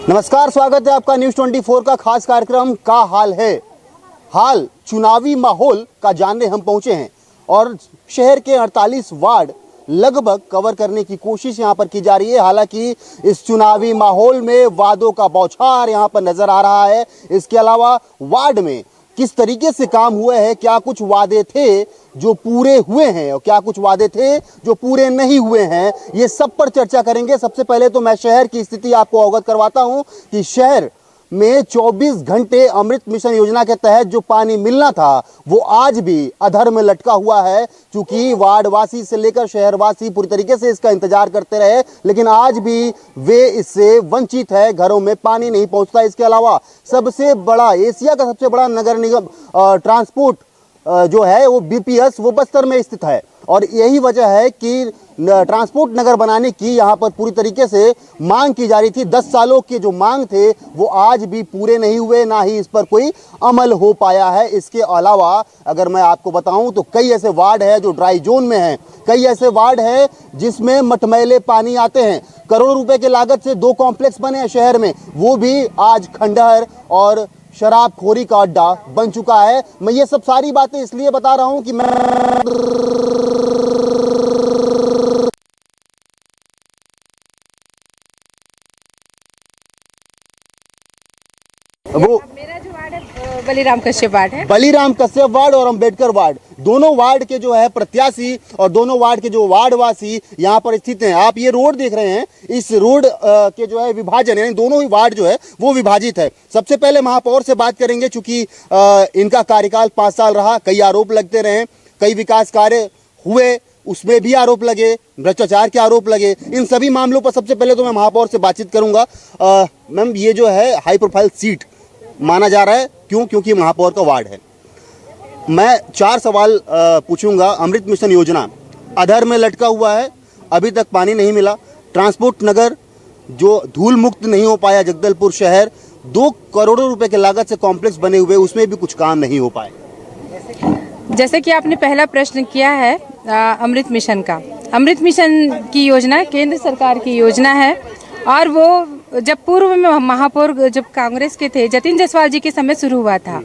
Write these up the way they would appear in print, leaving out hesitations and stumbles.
नमस्कार, स्वागत है आपका न्यूज़ 24 का खास कार्यक्रम का हाल है। हाल चुनावी माहौल का जानने हम पहुंचे हैं और शहर के 48 वार्ड लगभग कवर करने की कोशिश यहां पर की जा रही है। हालांकि इस चुनावी माहौल में वादों का बौछार यहां पर नजर आ रहा है। इसके अलावा वार्ड में किस तरीके से काम हुए हैं, क्या कुछ वादे थे जो पूरे हुए हैं और क्या कुछ वादे थे जो पूरे नहीं हुए हैं, ये सब पर चर्चा करेंगे। सबसे पहले तो मैं शहर की स्थिति आपको अवगत करवाता हूं कि शहर में 24 घंटे अमृत मिशन योजना के तहत जो पानी मिलना था वो आज भी अधर में लटका हुआ है। क्योंकि वार्डवासी से लेकर शहरवासी पूरी तरीके से इसका इंतजार करते रहे, लेकिन आज भी वे इससे वंचित है, घरों में पानी नहीं पहुंचता। इसके अलावा सबसे बड़ा, एशिया का सबसे बड़ा नगर निगम ट्रांसपोर्ट जो है वो बीपीएस वो बस्तर में स्थित है और यही वजह है कि ट्रांसपोर्ट नगर बनाने की यहाँ पर पूरी तरीके से मांग की जा रही थी। 10 सालों के जो मांग थे वो आज भी पूरे नहीं हुए, ना ही इस पर कोई अमल हो पाया है। इसके अलावा अगर मैं आपको बताऊं तो कई ऐसे वार्ड है जो ड्राई जोन में हैं, कई ऐसे वार्ड है जिसमें मटमैले पानी आते हैं। करोड़ों रुपए की लागत से 2 कॉम्प्लेक्स बने हैं शहर में, वो भी आज खंडहर और शराबखोरी का अड्डा बन चुका है। मैं ये सब सारी बातें इसलिए बता रहा हूं कि मैं वो मेरा जो वार्ड है बलीराम कश्यप वार्ड है। बलीराम कश्यप वार्ड और अंबेडकर वार्ड, दोनों वार्ड के जो है प्रत्याशी और दोनों वार्ड के जो वार्डवासी यहाँ पर स्थित हैं। आप ये रोड देख रहे हैं, इस रोड के जो है विभाजन, यानी दोनों ही वार्ड जो है वो विभाजित है। सबसे पहले महापौर से बात करेंगे, चूंकि इनका कार्यकाल 5 साल रहा, कई आरोप लगते रहे, कई विकास कार्य हुए, उसमें भी आरोप लगे, भ्रष्टाचार के आरोप लगे। इन सभी मामलों पर सबसे पहले तो मैं महापौर से बातचीत करूंगा। मैम, ये जो है हाई प्रोफाइल सीट माना जा रहा है, क्योंकि महापौर का वार्ड है। मैं 4 सवाल पूछूंगा। अमृत मिशन योजना अधर में लटका हुआ है, अभी तक पानी नहीं मिला। ट्रांसपोर्ट नगर जो धूल मुक्त नहीं हो पाया, जगदलपुर शहर 2 करोड़ रुपए की लागत से कॉम्प्लेक्स बने हुए, उसमें भी कुछ काम नहीं हो पाए। जैसे कि आपने पहला प्रश्न किया है अमृत मिशन का, अमृत मिशन की योजना केंद्र सरकार की योजना है और वो जब पूर्व में महापौर जब कांग्रेस के थे जतिन जायसवाल जी के समय शुरू हुआ था।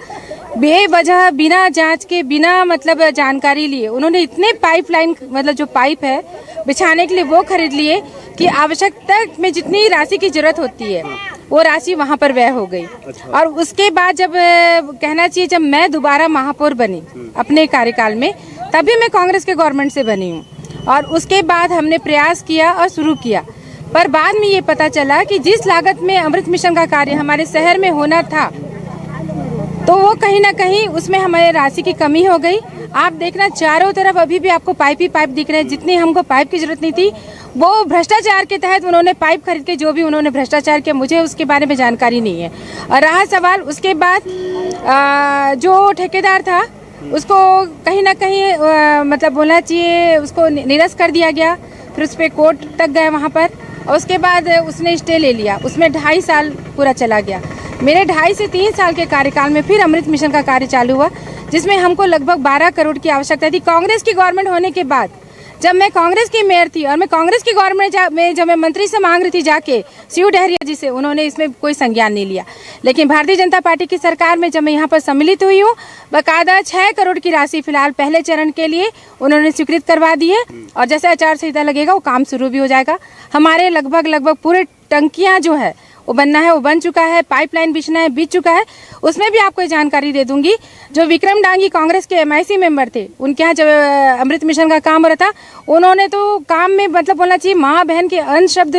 बेवजह बिना जांच के, बिना मतलब जानकारी लिए उन्होंने इतने पाइपलाइन, मतलब जो पाइप है बिछाने के लिए वो खरीद लिए कि आवश्यकता में जितनी राशि की जरूरत होती है वो राशि वहाँ पर व्यय हो गई। और उसके बाद जब कहना चाहिए, जब मैं दोबारा महापौर बनी अपने कार्यकाल में, तभी मैं कांग्रेस के गवर्नमेंट से बनी हूँ और उसके बाद हमने प्रयास किया और शुरू किया। पर बाद में ये पता चला कि जिस लागत में अमृत मिशन का कार्य हमारे शहर में होना था, तो वो कहीं ना कहीं उसमें हमारे राशि की कमी हो गई। आप देखना चारों तरफ अभी भी आपको पाइप ही पाइप दिख रहे हैं। जितनी हमको पाइप की जरूरत नहीं थी, वो भ्रष्टाचार के तहत उन्होंने पाइप खरीद के जो भी उन्होंने भ्रष्टाचार किया, मुझे उसके बारे में जानकारी नहीं है। और रहा सवाल उसके बाद जो ठेकेदार था उसको कहीं ना कहीं मतलब बोलना चाहिए, उसको निरस्त कर दिया गया। फिर उस पर कोर्ट तक गए वहाँ पर और उसके बाद उसने स्टे ले लिया। उसमें 2.5 साल पूरा चला गया। मेरे 2.5 से 3 साल के कार्यकाल में फिर अमृत मिशन का कार्य चालू हुआ, जिसमें हमको लगभग 12 करोड़ की आवश्यकता थी। कांग्रेस की गवर्नमेंट होने के बाद, जब मैं कांग्रेस की मेयर थी और मैं कांग्रेस की गवर्नमेंट में जब मैं मंत्री से मांग रही थी जाके शिव डहरिया जी से, उन्होंने इसमें कोई संज्ञान नहीं लिया। लेकिन भारतीय जनता पार्टी की सरकार में जब मैं यहाँ पर सम्मिलित हुई हूँ, बाकायदा 6 करोड़ की राशि फिलहाल पहले चरण के लिए उन्होंने स्वीकृत करवा दी है और जैसे आचार संहिता लगेगा वो काम शुरू भी हो जाएगा। हमारे लगभग पूरे टंकियाँ जो है वो बनना है, वो बन चुका है। पाइपलाइन बिछना है, बिछ चुका है। उसमें भी आपको जानकारी दे दूंगी, जो विक्रम डांगी कांग्रेस के MIC मेंबर थे, उनके यहाँ जब अमृत मिशन का काम हो रहा था, उन्होंने तो काम में मतलब बोलना चाहिए माँ बहन के अन्य शब्द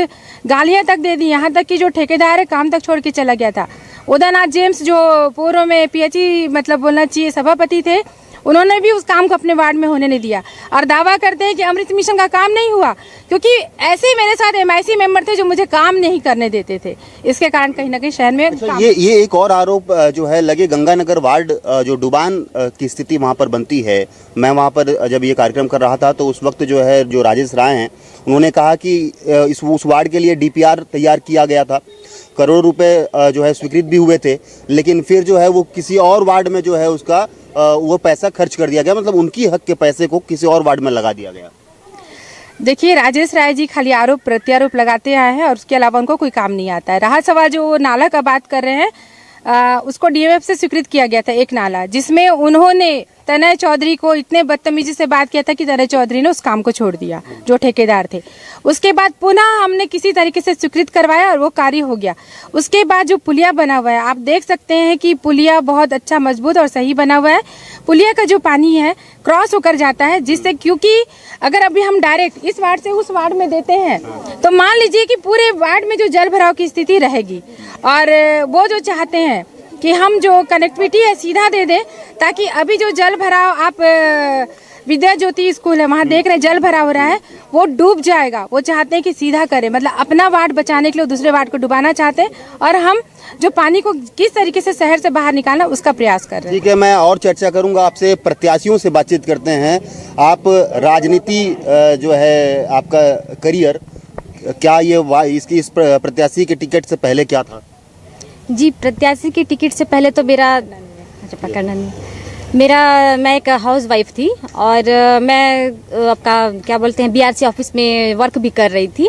गालियाँ तक दे दी। यहाँ तक कि जो ठेकेदार है काम तक छोड़ के चला गया था। उदयनाथ जेम्स जो पूर्व में PHE मतलब बोलना चाहिए सभापति थे, उन्होंने भी उस काम को अपने वार्ड में होने नहीं दिया और दावा करते हैं कि अमृत मिशन का काम नहीं हुआ, क्योंकि ऐसे ही मेरे साथ MIC मेंबर थे जो मुझे काम नहीं करने देते थे। इसके कारण कहीं ना कहीं शहर में ये एक और आरोप जो है लगे, गंगानगर वार्ड जो डुबान की स्थिति वहाँ पर बनती है। मैं वहाँ पर जब ये कार्यक्रम कर रहा था तो उस वक्त जो है जो राजेश राय हैं, उन्होंने कहा कि उस वार्ड के लिए DPR तैयार किया गया था, करोड़ों रुपए जो है स्वीकृत भी हुए थे, लेकिन फिर जो है वो किसी और वार्ड में जो है उसका वो पैसा खर्च कर दिया गया, मतलब उनकी हक के पैसे को किसी और वार्ड में लगा दिया गया। देखिए, राजेश राय जी खाली आरोप प्रत्यारोप लगाते आए हैं और उसके अलावा उनको कोई काम नहीं आता है। रहा सवाल जो वो नाला का बात कर रहे हैं, उसको डीएमएफ से स्वीकृत किया गया था एक नाला, जिसमें उन्होंने तनय चौधरी को इतने बदतमीजी से बात किया था कि तनय चौधरी ने उस काम को छोड़ दिया, जो ठेकेदार थे। उसके बाद पुनः हमने किसी तरीके से स्वीकृत करवाया और वो कार्य हो गया। उसके बाद जो पुलिया बना हुआ है, आप देख सकते हैं कि पुलिया बहुत अच्छा, मजबूत और सही बना हुआ है। पुलिया का जो पानी है क्रॉस होकर जाता है, जिससे, क्योंकि अगर अभी हम डायरेक्ट इस वार्ड से उस वार्ड में देते हैं तो मान लीजिए कि पूरे वार्ड में जो जल भराव की स्थिति रहेगी। और वो जो चाहते हैं कि हम जो कनेक्टिविटी है सीधा दे दें, ताकि अभी जो जल भराव, आप विद्या ज्योति स्कूल है वहाँ देख रहे हैं जल भराव हो रहा है, वो डूब जाएगा। वो चाहते हैं कि सीधा करें, मतलब अपना वार्ड बचाने के लिए दूसरे वार्ड को डुबाना चाहते हैं, और हम जो पानी को किस तरीके से शहर से बाहर निकालना उसका प्रयास कर रहे हैं। ठीक है, मैं और चर्चा करूंगा आपसे। प्रत्याशियों से बातचीत करते हैं। आप राजनीति जो है आपका करियर, क्या ये इसकी इस प्रत्याशी के टिकट से पहले क्या था? जी, प्रत्याशी की टिकट से पहले तो मेरा पकड़ना नहीं, मैं एक हाउस वाइफ थी और मैं आपका क्या बोलते हैं बीआरसी ऑफिस में वर्क भी कर रही थी।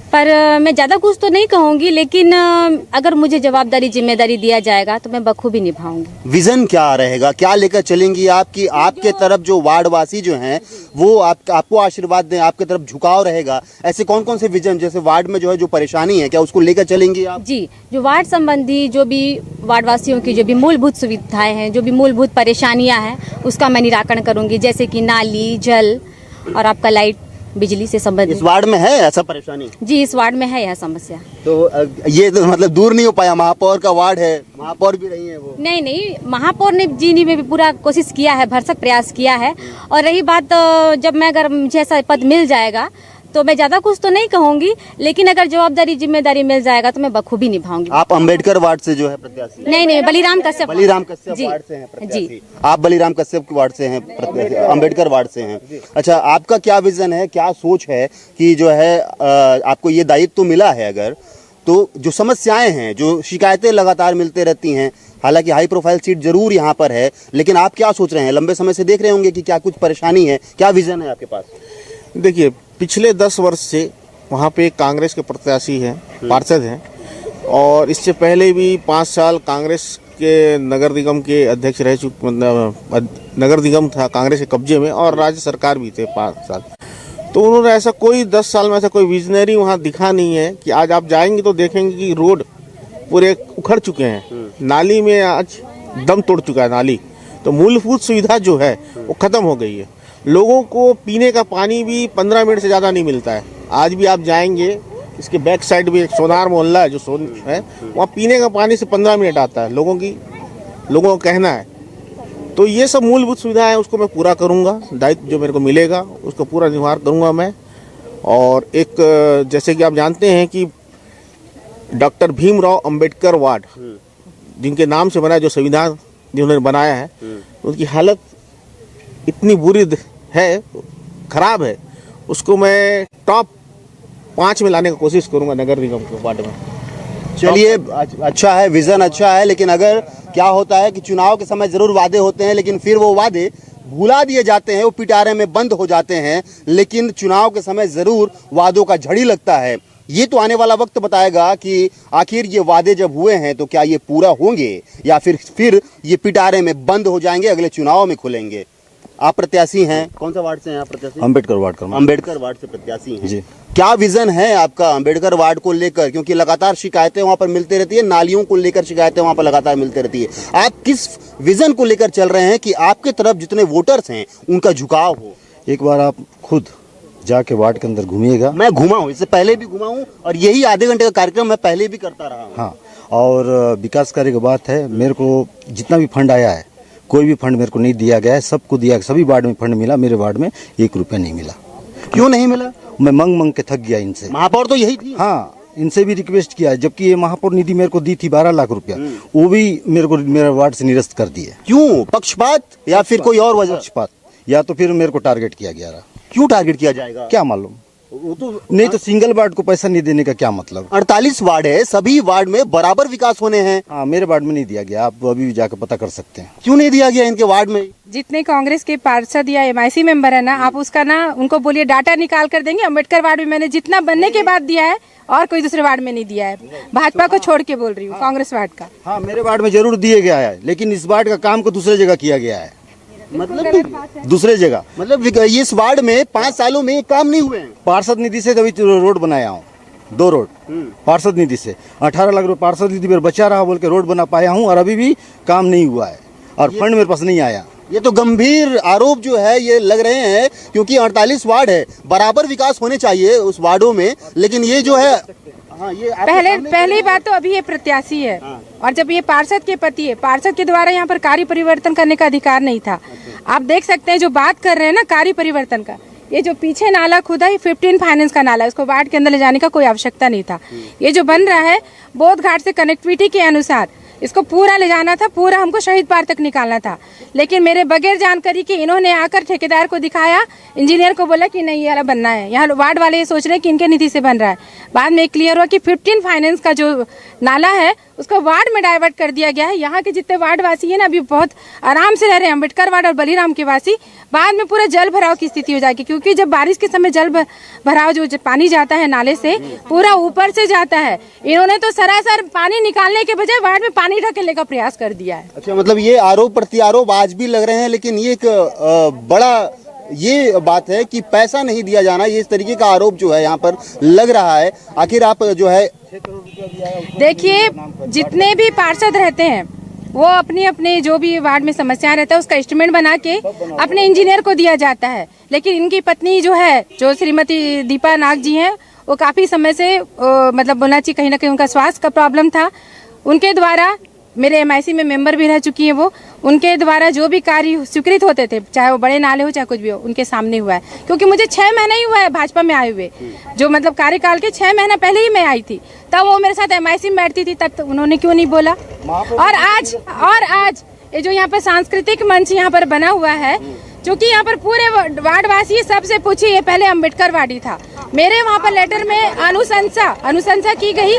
पर मैं ज़्यादा कुछ तो नहीं कहूँगी, लेकिन अगर मुझे जवाबदारी जिम्मेदारी दिया जाएगा तो मैं बखूबी निभाऊंगी। विजन क्या रहेगा, क्या लेकर चलेंगी आपकी? आपके तरफ जो वार्डवासी जो हैं वो आपको आशीर्वाद दें, आपके तरफ झुकाव रहेगा, ऐसे कौन कौन से विजन, जैसे वार्ड में जो है जो परेशानी है, क्या उसको लेकर चलेंगी आप? जी, जो वार्ड संबंधी जो भी वार्डवासियों की जो भी मूलभूत सुविधाएं हैं, जो भी मूलभूत परेशानियां हैं, उसका मैं निराकरण करूंगी, जैसे कि नाली, जल और आपका लाइट, बिजली से संबंधित। इस वार्ड में है ऐसा परेशानी? जी, इस वार्ड में है यह समस्या। तो ये तो मतलब दूर नहीं हो पाया, महापौर का वार्ड है, महापौर भी रही है वो। नहीं, महापौर ने जी में भी पूरा कोशिश किया है, भरसक प्रयास किया है। और रही बात, जब मैं अगर मुझे ऐसा पद मिल जाएगा तो मैं ज़्यादा कुछ तो नहीं कहूँगी, लेकिन अगर जवाबदारी जिम्मेदारी मिल जाएगा तो मैं बखूबी निभाऊंगी। आप अंबेडकर वार्ड से जो है प्रत्याशी? नहीं, बलिराम कश्यप वार्ड से हैं प्रत्याशी। आप बलिराम कश्यप वार्ड से हैं प्रत्याशी, अंबेडकर वार्ड से हैं। अच्छा, आपका क्या विजन है, क्या सोच है कि जो है आपको ये दायित्व तो मिला है, अगर तो जो समस्याएं हैं, जो शिकायतें लगातार मिलते रहती हैं, हालांकि हाई प्रोफाइल सीट जरूर यहाँ पर है, लेकिन आप क्या सोच रहे हैं? लंबे समय से देख रहे होंगे कि क्या कुछ परेशानी है, क्या विजन है आपके पास? देखिए, पिछले 10 वर्ष से वहाँ पे कांग्रेस के प्रत्याशी हैं, पार्षद हैं, और इससे पहले भी 5 साल कांग्रेस के नगर निगम के अध्यक्ष रह चुके, मतलब नगर निगम था कांग्रेस के कब्जे में, और राज्य सरकार भी थे 5 साल। तो उन्होंने ऐसा कोई 10 साल में ऐसा कोई विजनरी वहाँ दिखा नहीं है कि आज आप जाएंगे तो देखेंगे कि रोड पूरे उखड़ चुके हैं, नाली में आज दम तोड़ चुका है नाली। तो मूलभूत सुविधा जो है वो ख़त्म हो गई है। लोगों को पीने का पानी भी 15 मिनट से ज़्यादा नहीं मिलता है। आज भी आप जाएंगे, इसके बैक साइड भी एक सोनार मोहल्ला है जो सोन है, वहाँ पीने का पानी से 15 मिनट आता है, लोगों का कहना है। तो ये सब मूलभूत सुविधाएं हैं, उसको मैं पूरा करूँगा, दायित्व जो मेरे को मिलेगा उसको पूरा निर्वाह करूँगा मैं। और एक जैसे कि आप जानते हैं कि डॉक्टर भीमराव अंबेडकर वार्ड, जिनके नाम से बना, जो संविधान जिन्होंने बनाया है, उनकी हालत इतनी बुरी है, खराब है, उसको मैं टॉप 5 में लाने की कोशिश करूंगा नगर निगम के वार्ड में। चलिए, अच्छा है, विजन अच्छा है, लेकिन अगर क्या होता है कि चुनाव के समय जरूर वादे होते हैं, लेकिन फिर वो वादे भुला दिए जाते हैं, वो पिटारे में बंद हो जाते हैं, लेकिन चुनाव के समय जरूर वादों का झड़ी लगता है। ये तो आने वाला वक्त बताएगा कि आखिर ये वादे जब हुए हैं तो क्या ये पूरा होंगे, या फिर ये पिटारे में बंद हो जाएंगे, अगले चुनाव में खुलेंगे। आप प्रत्याशी हैं, कौन सा वार्ड से हैं आप प्रत्याशी? अंबेडकर वार्ड का। अंबेडकर वार्ड से प्रत्याशी हैं जी। क्या विजन है आपका अंबेडकर वार्ड को लेकर? क्योंकि लगातार शिकायतें वहां पर मिलती रहती है, नालियों को लेकर शिकायतें वहां पर लगातार मिलती रहती है। आप किस विजन को लेकर चल रहे हैं कि आपके तरफ जितने वोटर्स हैं उनका झुकाव हो? एक बार आप खुद जाके वार्ड के अंदर घूमिएगा। मैं घुमा हूँ, इससे पहले भी घुमा हूँ, और यही आधे घंटे का कार्यक्रम मैं पहले भी करता रहा हूँ। हाँ, और विकास कार्य की बात है, मेरे को जितना भी फंड आया है, कोई भी फंड मेरे को नहीं दिया गया है, सबको दिया, सभी वार्ड में फंड मिला, मेरे वार्ड में 1 रुपया नहीं मिला। क्यों नहीं मिला? मैं मंग के थक गया इनसे। महापौर तो यही थी। हाँ, इनसे भी रिक्वेस्ट किया है, जबकि ये महापौर निधि मेरे को दी थी 12 लाख रुपया, वो भी मेरे वार्ड से निरस्त कर दिए। क्यों? पक्षपात या फिर कोई और वजह? पक्षपात, या तो फिर मेरे को टारगेट किया गया रहा। क्यों टारगेट किया जाएगा? क्या मालूम, वो तो नहीं तो सिंगल वार्ड को पैसा नहीं देने का क्या मतलब? 48 वार्ड है, सभी वार्ड में बराबर विकास होने हैं, हाँ, मेरे वार्ड में नहीं दिया गया, आप अभी भी जाकर पता कर सकते हैं। क्यों नहीं दिया गया इनके वार्ड में? जितने कांग्रेस के पार्षद या एमआईसी मेंबर है ना, आप उसका ना उनको बोलिए डाटा निकाल कर देंगे। अम्बेडकर वार्ड में मैंने जितना बनने के बाद दिया है और कोई दूसरे वार्ड में नहीं दिया है। भाजपा को छोड़ के बोल रही हूँ, कांग्रेस वार्ड का। हाँ, मेरे वार्ड में जरूर दिए गया है, लेकिन इस वार्ड का काम को दूसरे जगह किया गया है, मतलब दूसरे जगह। इस वार्ड में 5 सालों में ये काम नहीं हुए हैं। पार्षद निधि से तभी रोड बनाया हूँ, 2 रोड पार्षद निधि से। 18 लाख रुपए पार्षद निधि में बचा रहा बोल के रोड बना पाया हूँ, और अभी भी काम नहीं हुआ है, और फंड मेरे पास नहीं आया। ये तो गंभीर आरोप जो है ये लग रहे हैं, क्योंकि 48 वार्ड है, बराबर विकास होने चाहिए उस वार्डों में, लेकिन ये जो है, हाँ, ये पहली बात तो अभी ये प्रत्याशी है, और जब ये पार्षद के पति है, पार्षद के द्वारा यहाँ पर कार्य परिवर्तन करने का अधिकार नहीं था। आप देख सकते हैं जो बात कर रहे हैं ना कार्य परिवर्तन का, ये जो पीछे नाला खुदा है 15 फाइनेंस का नाला है, उसको वार्ड के अंदर ले जाने का कोई आवश्यकता नहीं था। ये जो बन रहा है बोध घाट से कनेक्टिविटी के अनुसार इसको पूरा ले जाना था, पूरा हमको शहीद पार्क तक निकालना था, लेकिन मेरे बगैर जानकारी के इन्होंने आकर ठेकेदार को दिखाया, इंजीनियर को बोला कि नहीं यार बनना है। यहाँ वार्ड वाले ये सोच रहे हैं कि इनके निधि से बन रहा है। बाद में क्लियर हुआ कि 15 फाइनेंस का जो नाला है उसको वार्ड में डाइवर्ट कर दिया गया है। यहाँ के जितने वार्ड वासी है ना अभी बहुत आराम से रह रहे हैं, अम्बेडकर वार्ड और बलीराम के वासी। बाद में पूरा जल भराव की स्थिति हो जाएगी, क्योंकि जब बारिश के समय जल भराव जो पानी जाता है नाले से पूरा ऊपर से जाता है। इन्होंने तो सरासर पानी निकालने के बजाय वार्ड में पानी ढकेलने का प्रयास कर दिया है। अच्छा, मतलब ये आरोप प्रत्यारोप आज भी लग रहे हैं, लेकिन ये एक बड़ा ये बात है कि पैसा नहीं दिया जाना, ये इस तरीके का आरोप जो है यहाँ पर लग रहा है। आखिर आप जो है देखिए, जितने भी पार्षद रहते हैं वो अपनी अपने जो भी वार्ड में समस्या रहता है उसका एस्टिमेट बना के अपने इंजीनियर को दिया जाता है, लेकिन इनकी पत्नी जो है, जो श्रीमती दीपा नाग जी हैं, वो काफ़ी समय से मतलब बोलना चाहिए कहीं ना कहीं उनका स्वास्थ्य का प्रॉब्लम था। उनके द्वारा, मेरे एमआईसी में मेंबर भी रह चुकी हैं वो, उनके द्वारा जो भी कार्य स्वीकृत होते थे, चाहे वो बड़े नाले हो चाहे कुछ भी हो, उनके सामने हुआ है। क्योंकि मुझे 6 महीना ही हुआ है भाजपा में आए हुए, जो मतलब कार्यकाल के 6 महीना पहले ही मैं आई थी, तब वो मेरे साथ एमआईसी में बैठती थी, तब तो उन्होंने क्यों नहीं बोला। और आज ये जो यहाँ पर सांस्कृतिक मंच यहाँ पर बना हुआ है, क्योंकि यहाँ पर पूरे वार्डवासी सबसे पूछिए, ये पहले अम्बेडकर वार्ड ही था। मेरे वहाँ पर लेटर में अनुशंसा की गई,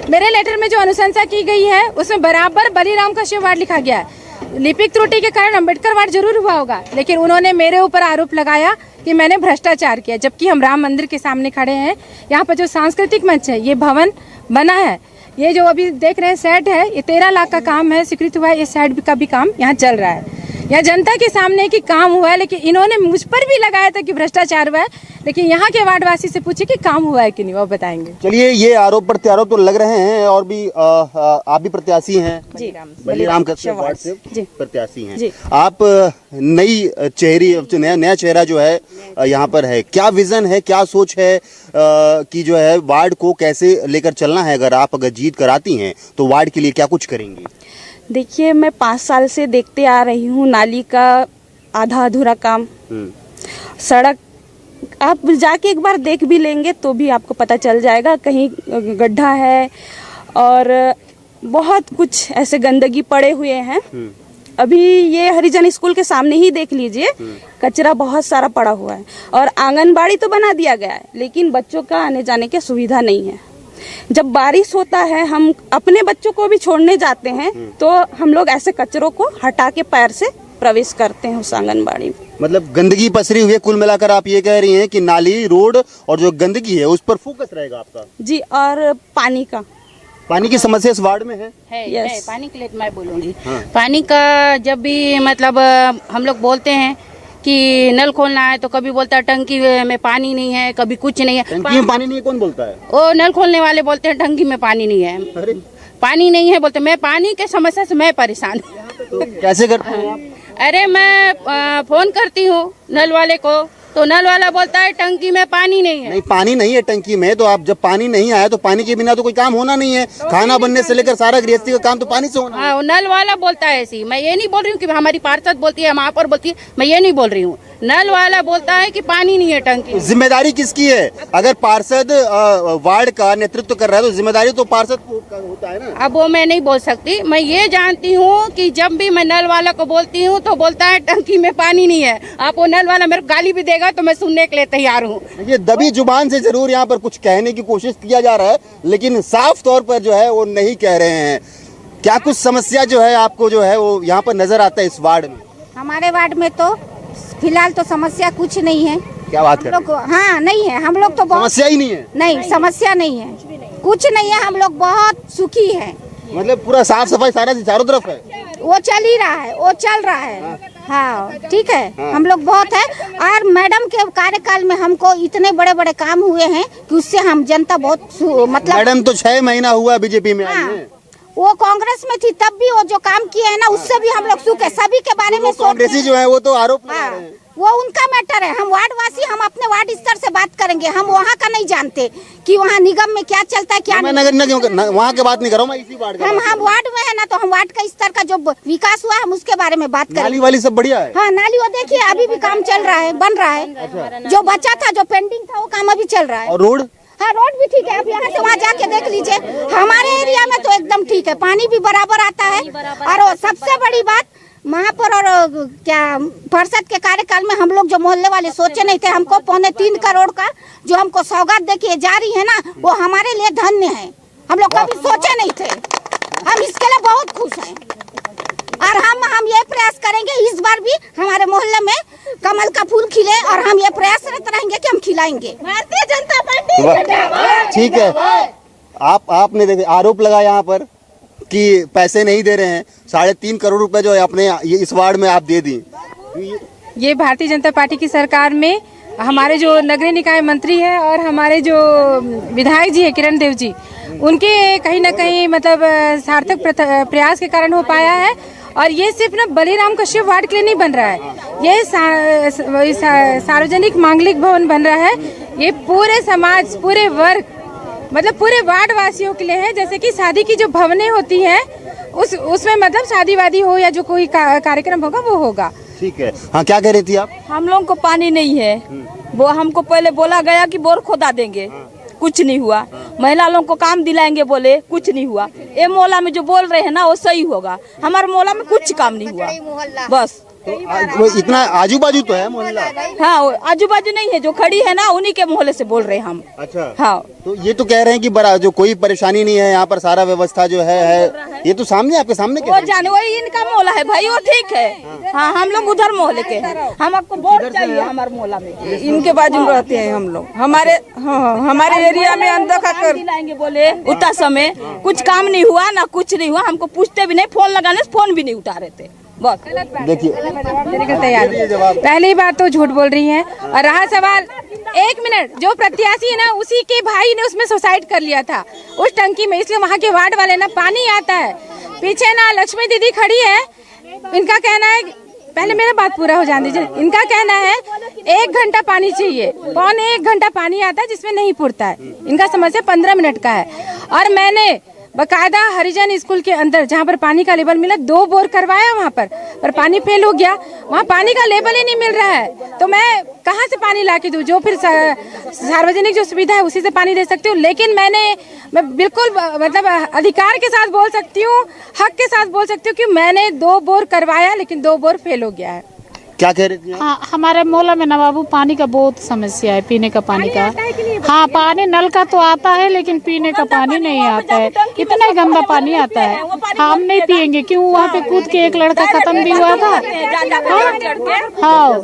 मेरे लेटर में जो अनुशंसा की गई है उसमें बराबर बलीराम का शिव वार्ड लिखा गया है। लिपिक त्रुटि के कारण अम्बेडकर वार्ड जरूर हुआ होगा, लेकिन उन्होंने मेरे ऊपर आरोप लगाया कि मैंने भ्रष्टाचार किया, जबकि हम राम मंदिर के सामने खड़े हैं। यहाँ पर जो सांस्कृतिक मंच है, ये भवन बना है, ये जो अभी देख रहे हैं सेट है, ये 13 लाख का काम है, स्वीकृत हुआ है। ये सेट का भी काम यहाँ चल रहा है, यहाँ जनता के सामने कि काम हुआ है, लेकिन इन्होंने मुझ पर भी लगाया था कि भ्रष्टाचार हुआ है, लेकिन यहाँ के वार्डवासी से पूछे कि काम हुआ है कि नहीं, वो बताएंगे। चलिए, ये आरोप प्रत्यारोप तो लग रहे हैं, और भी आप भी प्रत्याशी हैं, बलीराम का वार्ड से प्रत्याशी हैं आप। नई नया चेहरा जो है यहाँ पर है, क्या विजन है, क्या सोच है कि जो है वार्ड को कैसे लेकर चलना है? अगर जीत कर आती हैं तो वार्ड के लिए क्या कुछ करेंगी? देखिए, मैं 5 साल से देखते आ रही हूँ नाली का आधा अधूरा काम, सड़क आप जाके एक बार देख भी लेंगे तो भी आपको पता चल जाएगा, कहीं गड्ढा है और बहुत कुछ ऐसे गंदगी पड़े हुए हैं। अभी ये हरिजन स्कूल के सामने ही देख लीजिए, कचरा बहुत सारा पड़ा हुआ है, और आंगनबाड़ी तो बना दिया गया है, लेकिन बच्चों का आने जाने की सुविधा नहीं है। जब बारिश होता है, हम अपने बच्चों को भी छोड़ने जाते हैं, तो हम लोग ऐसे कचरों को हटा के पैर से प्रवेश करते हैं उस आंगनबाड़ी में। मतलब गंदगी पसरी हुई है, कुल मिलाकर आप ये कह रही हैं कि नाली, रोड और जो गंदगी है उस पर फोकस रहेगा आपका? जी, और पानी की समस्या इस वार्ड में है। यस। पानी के लिए मैं बोलूँगी, पानी का जब भी मतलब हम लोग बोलते हैं कि नल खोलना है, तो कभी बोलता है टंकी में पानी नहीं है, कभी कुछ नहीं है। टंकी में पानी नहीं है, कौन बोलता है? वो नल खोलने वाले बोलते हैं टंकी में पानी नहीं है। अरे, पानी नहीं है बोलते। मैं पानी के समस्या से मैं परेशान हूँ। तो कैसे करते हैं आप? अरे मैं फोन करती हूँ नल वाले को, तो नल वाला बोलता है टंकी में पानी नहीं है। नहीं, पानी नहीं है टंकी में, तो आप जब पानी नहीं आया तो पानी के बिना तो कोई काम होना नहीं है। खाना बनने से लेकर सारा गृहस्थी का काम तो पानी से होना है। हाँ, नल वाला बोलता है ऐसी। मैं ये नहीं बोल रही हूँ कि हमारी पार्षद बोलती है, महापौर बोलती है, मैं ये नहीं बोल रही हूँ, नल वाला बोलता है कि पानी नहीं है टंकी में। जिम्मेदारी किसकी है? अगर पार्षद वार्ड का नेतृत्व कर रहा है तो जिम्मेदारी तो पार्षद का होता है ना। अब वो मैं नहीं बोल सकती। मैं ये जानती हूँ कि जब भी मैं नल वाला को बोलती हूँ तो बोलता है टंकी में पानी नहीं है। आप वो नल वाला मेरे को गाली भी देगा तो मैं सुनने के लिए तैयार हूँ। ये दबी जुबान से जरूर यहाँ पर कुछ कहने की कोशिश किया जा रहा है, लेकिन साफ तौर पर जो है वो नहीं कह रहे हैं। क्या कुछ समस्या जो है आपको जो है वो यहाँ पर नजर आता है इस वार्ड में? हमारे वार्ड में तो फिलहाल तो समस्या कुछ नहीं है। क्या बात कर? हाँ नहीं है, हम लोग तो बहुत समस्या ही नहीं है। नहीं, समस्या नहीं है, कुछ नहीं है, हम लोग बहुत सुखी हैं। मतलब पूरा साफ सफाई सारा चारों तरफ है। वो चल ही रहा है, वो चल रहा है। हाँ ठीक है, हम लोग बहुत है। और मैडम के कार्यकाल में हमको इतने बड़े बड़े काम हुए हैं कि उससे हम जनता बहुत मतलब। मैडम तो 6 महीना हुआ बीजेपी में आई हाँ, हैं। वो कांग्रेस में थी तब भी वो जो काम किए हैं ना उससे भी हम लोग सुख है। सभी के बारे में कांग्रेसी जो है वो तो आरोप लगा हाँ, रहे हैं। वो उनका मैटर है। हम वार्ड वासी, हम अपने वार्ड स्तर से बात करेंगे। हम वहाँ का नहीं जानते कि वहाँ निगम में क्या चलता है क्या मैं नहीं। नगर वहाँ की बात नहीं कर रहा हूँ, मैं इसी वार्ड का। हम वार्ड में है ना, तो हम वार्ड का स्तर का जो विकास हुआ है हम उसके बारे में बात करेंगे। नाली वाली सब बढ़िया है। हाँ नाली वो देखिए अभी भी काम चल रहा है, बन रहा है। जो बचा था, जो पेंडिंग था, वो काम अभी चल रहा है। और रोड? हाँ रोड भी ठीक है, आप यहाँ से वहाँ जाके देख लीजिए। हमारे एरिया में तो एकदम ठीक है, पानी भी बराबर आता है। और सबसे बड़ी बात महापौर और क्या पार्षद के कार्यकाल में हम लोग जो मोहल्ले वाले सोचे नहीं थे, हमको 3.25 करोड़ का जो हमको सौगात देके जा रही है ना, वो हमारे लिए धन्य है। हम लोग कभी सोचे नहीं थे, हम इसके लिए बहुत खुश हैं। और हम ये प्रयास करेंगे इस बार भी हमारे मोहल्ले में कमल का फूल खिले, और हम ये प्रयासरत रहेंगे कि हम खिलाएंगे। भारतीय जनता पार्टी। ठीक है, आपने देखे आरोप लगा यहाँ पर कि पैसे नहीं दे रहे हैं। 3.5 करोड़ रुपए जो है अपने इस वार्ड में आप दे दी। ये भारतीय जनता पार्टी की सरकार में हमारे जो नगरीय निकाय मंत्री है और हमारे जो विधायक जी है किरण देव जी, उनके कहीं ना कहीं मतलब सार्थक प्रयास के कारण हो पाया है। और ये सिर्फ ना बलिराम कश्यप वार्ड के लिए नहीं बन रहा है, ये सार्वजनिक मांगलिक भवन बन रहा है। ये पूरे समाज, पूरे वर्ग, मतलब पूरे वार्ड वासियों के लिए है। जैसे कि शादी की जो भवनें होती हैं उसमें मतलब शादी वादी हो या जो कोई कार्यक्रम होगा वो होगा। ठीक है, हाँ क्या कह रही थी आप? हम लोगों को पानी नहीं है। वो हमको पहले बोला गया कि बोर खोदा देंगे, कुछ नहीं हुआ। महिला लोगों को काम दिलाएंगे बोले, कुछ नहीं हुआ। ये मोहल्ला में जो बोल रहे हैं ना वो सही होगा, हमारे मोहल्ला में कुछ काम नहीं हुआ। बस तो इतना आजू बाजू तो है मोहल्ला। हाँ आजू बाजू नहीं है, जो खड़ी है ना उन्हीं के मोहल्ले से बोल रहे हैं हम। अच्छा हाँ, तो ये तो कह रहे हैं कि बड़ा जो कोई परेशानी नहीं है यहाँ पर, सारा व्यवस्था जो है ये तो सामने आपके सामने वो जाने वही इनका मोहल्ला है भाई, वो ठीक है। हाँ हम लोग उधर मोहल्ले के हैं, हम आपको वोट चाहिए हमारे मोहल्ला में। इनके बाजू में रहते हैं हम लोग। हमारे एरिया में अंदर कर दिलाएंगे बोले, उतना समय कुछ काम नहीं हुआ ना, कुछ नहीं हुआ। हमको पूछते भी नहीं, फोन लगाने से फोन भी नहीं उठा रहे थे। बस देखिए तैयार। पहली बात तो झूठ बोल रही है। और रहा सवाल, 1 मिनट, जो प्रत्याशी है ना उसी के भाई ने उसमें सुसाइड कर लिया था उस टंकी में, इसलिए वहाँ के वार्ड वाले ना पानी आता है। पीछे ना लक्ष्मी दीदी खड़ी है, इनका कहना है, पहले मेरा बात पूरा हो जाने दीजिए। इनका कहना है 1 घंटा पानी चाहिए, 1.25 घंटा पानी आता है जिसमें नहीं पुरता है। इनका समस्या 15 मिनट का है। और मैंने बकायदा हरिजन स्कूल के अंदर जहाँ पर पानी का लेवल मिला 2 बोर करवाया वहाँ पर पानी फेल हो गया। वहाँ पानी का लेवल ही नहीं मिल रहा है, तो मैं कहाँ से पानी ला के दूँ? जो फिर सार्वजनिक जो सुविधा है उसी से पानी दे सकती हूँ। लेकिन मैं बिल्कुल मतलब अधिकार के साथ बोल सकती हूँ, हक के साथ बोल सकती हूँ कि मैंने 2 बोर करवाया, लेकिन 2 बोर फेल हो गया है। क्या कह रही थी? हाँ हमारे मोहल्ला में ना बाबू पानी का बहुत समस्या है, पीने का पानी का। हाँ पानी नल का तो आता है, लेकिन पीने का पानी नहीं आता है। इतना गंदा पानी आता है, हम नहीं पियेंगे। क्यों? वहाँ पे कूद के एक लड़का खत्म भी हुआ था। हाँ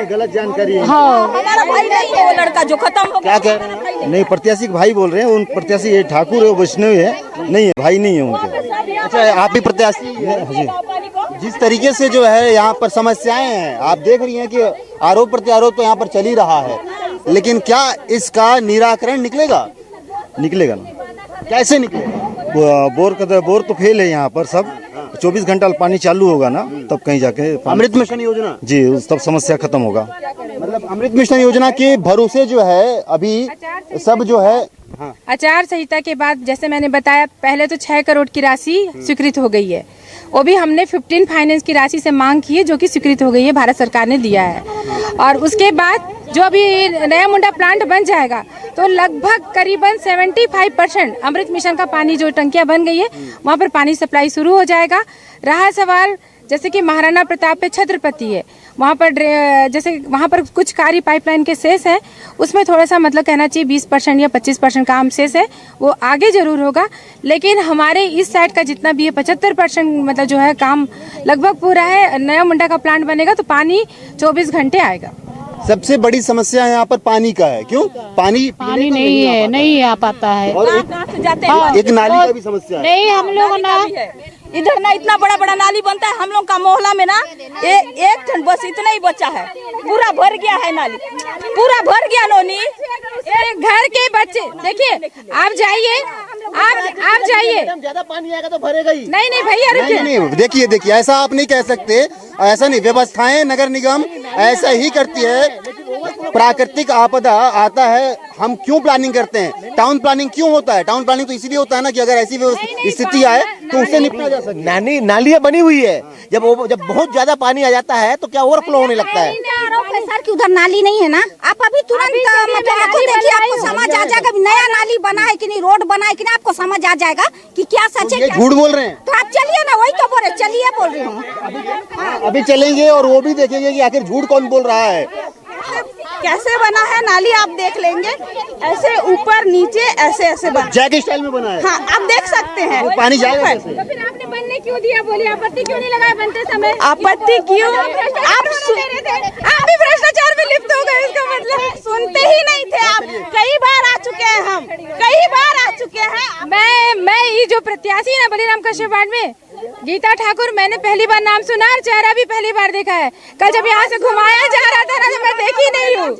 गलत जानकारी है। हाँ हमारा भाई नहीं है वो लड़का जो खत्म हो क्या कह रहे हैं? नहीं, प्रत्याशी के भाई बोल रहे हैं। उन प्रत्याशी ये ठाकुर है, वैष्णव है, नहीं है, भाई नहीं है उनके। अच्छा, आप भी प्रत्याशी हैं? जिस तरीके से जो है यहाँ पर समस्याएं हैं, आप देख रही हैं कि आरोप प्रत्यारोप तो यहाँ पर चल ही रहा है, लेकिन क्या इसका निराकरण निकलेगा? निकलेगा ना, कैसे निकलेगा? बोर तो फेल है यहाँ पर सब। 24 घंटा पानी चालू होगा ना, तब कहीं जाके अमृत मिशन योजना जी, तब समस्या खत्म होगा। मतलब अमृत मिशन योजना के भरोसे जो है अभी सब जो है आचार संहिता के बाद जैसे मैंने बताया, पहले तो 6 करोड़ की राशि स्वीकृत हो गई है, वो भी हमने 15 फाइनेंस की राशि से मांग की है, जो कि स्वीकृत हो गई है, भारत सरकार ने दिया है। और उसके बाद जो अभी नया मुंडा प्लांट बन जाएगा तो लगभग करीबन 75% अमृत मिशन का पानी जो टंकियां बन गई है वहाँ पर पानी सप्लाई शुरू हो जाएगा। रहा सवाल जैसे कि महाराणा प्रताप पे छत्रपति है, वहाँ पर जैसे वहाँ पर कुछ कार्य पाइपलाइन के शेष है, उसमें थोड़ा सा मतलब कहना चाहिए 20% या 25% काम शेष है, वो आगे जरूर होगा। लेकिन हमारे इस साइड का जितना भी है 75% मतलब जो है काम लगभग पूरा है। नया मुंडा का प्लांट बनेगा तो पानी 24 घंटे आएगा। सबसे बड़ी समस्या यहाँ पर पानी का है। क्यों? पानी नहीं आ पाता है। और एक नाली का भी समस्या है। नहीं, हम लोग ना इधर ना इतना बड़ा बड़ा नाली बनता है, हम लोग का मोहल्ला में ना एक टन बस इतना ही बचा है, पूरा भर गया है नाली, पूरा भर गया। नोनी घर के बच्चे देखिए, आप जाइए, आप जाइए, ज्यादा पानी आएगा तो भरेगा ही। नहीं भैया रुकिए। नहीं, देखिए ऐसा आप नहीं कह सकते, ऐसा नहीं। व्यवस्थाएं नगर निगम ऐसा ही करती है। प्राकृतिक आपदा आता है, हम क्यों प्लानिंग करते हैं? टाउन प्लानिंग क्यों होता है? टाउन प्लानिंग तो इसीलिए होता है ना कि अगर ऐसी स्थिति आए तो उससे निपटा जा सके। नालियाँ बनी हुई है, जब बहुत ज्यादा पानी आ जाता है तो क्या ओवरफ्लो होने लगता है। सर की उधर नाली नहीं है ना, आप अभी तुरंत मतलब देखिए, आपको समझ आ जाएगा नया नाली बना है कि नहीं, रोड बना है कि नहीं, आपको समझ आ जाएगा कि क्या सच है। झूठ बोल रहे हैं तो आप चलिए ना, वही तो बोल रहे, चलिए बोल रही हूँ। अभी चलेंगे और वो भी देखेंगे कि आखिर झूठ कौन बोल रहा है। कैसे बना है नाली आप देख लेंगे, ऐसे ऊपर नीचे ऐसे बना, जैक स्टाइल में बना है। हाँ, आप देख सकते हैं। वो पानी जाएगा कैसे? तो फिर आपने बनने क्यों दिया? बोलिए, आपत्ति क्यों नहीं लगाया बनते समय? आपत्ति क्यों? आप भी भ्रष्टाचार में लिप्त हो गए, इसका मतलब सुनते ही नहीं थे आप। कई बार आ चुके हैं हम, कई बार आ चुके हैं। मैं ये जो प्रत्याशी है ना बलीराम कश्यप वार्ड में, गीता ठाकुर, मैंने पहली बार नाम सुना और चेहरा भी पहली बार देखा है। कल जब यहाँ से घुमाया जा रहा था ना, तो मैं देखी नहीं हूँ,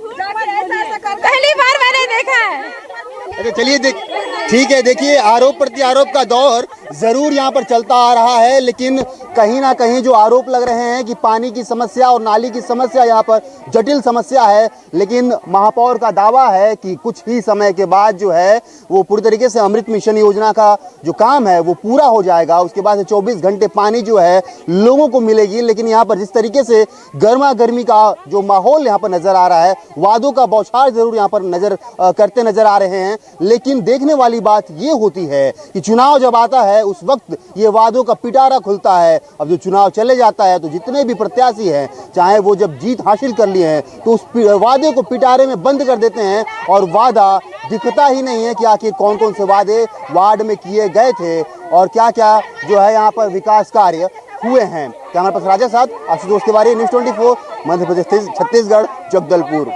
पहली बार मैंने देखा है। अच्छा चलिए, ठीक है। देखिए, आरोप प्रत्यारोप का दौर जरूर यहाँ पर चलता आ रहा है, लेकिन कहीं ना कहीं जो आरोप लग रहे हैं कि पानी की समस्या और नाली की समस्या यहाँ पर जटिल समस्या है, लेकिन महापौर का दावा है कि कुछ ही समय के बाद जो है वो पूरी तरीके से अमृत मिशन योजना का जो काम है वो पूरा हो जाएगा। उसके बाद से 24 घंटे पानी जो है लोगों को मिलेगी। लेकिन यहाँ पर जिस तरीके से गर्मा गर्मी का जो माहौल यहाँ पर नजर आ रहा है, वादों का बौछार जरूर यहाँ पर करते नजर आ रहे हैं, लेकिन देखने वाली बात ये होती है कि चुनाव जब आता है उस वक्त ये वादों का पिटारा खुलता है। अब जो चुनाव चले जाता है तो जितने भी प्रत्याशी हैं, चाहे वो जब जीत हासिल कर लिए हैं, तो उस वादे को पिटारे में बंद कर देते हैं और वादा दिखता ही नहीं है कि आखिर कौन कौन से वादे वार्ड में किए गए थे और क्या क्या जो है यहाँ पर विकास कार्य हुए हैं। कैमरा पर्सन राजा साथ आशुतोष तिवारी, न्यूज़ 24, मध्य प्रदेश छत्तीसगढ़, जगदलपुर।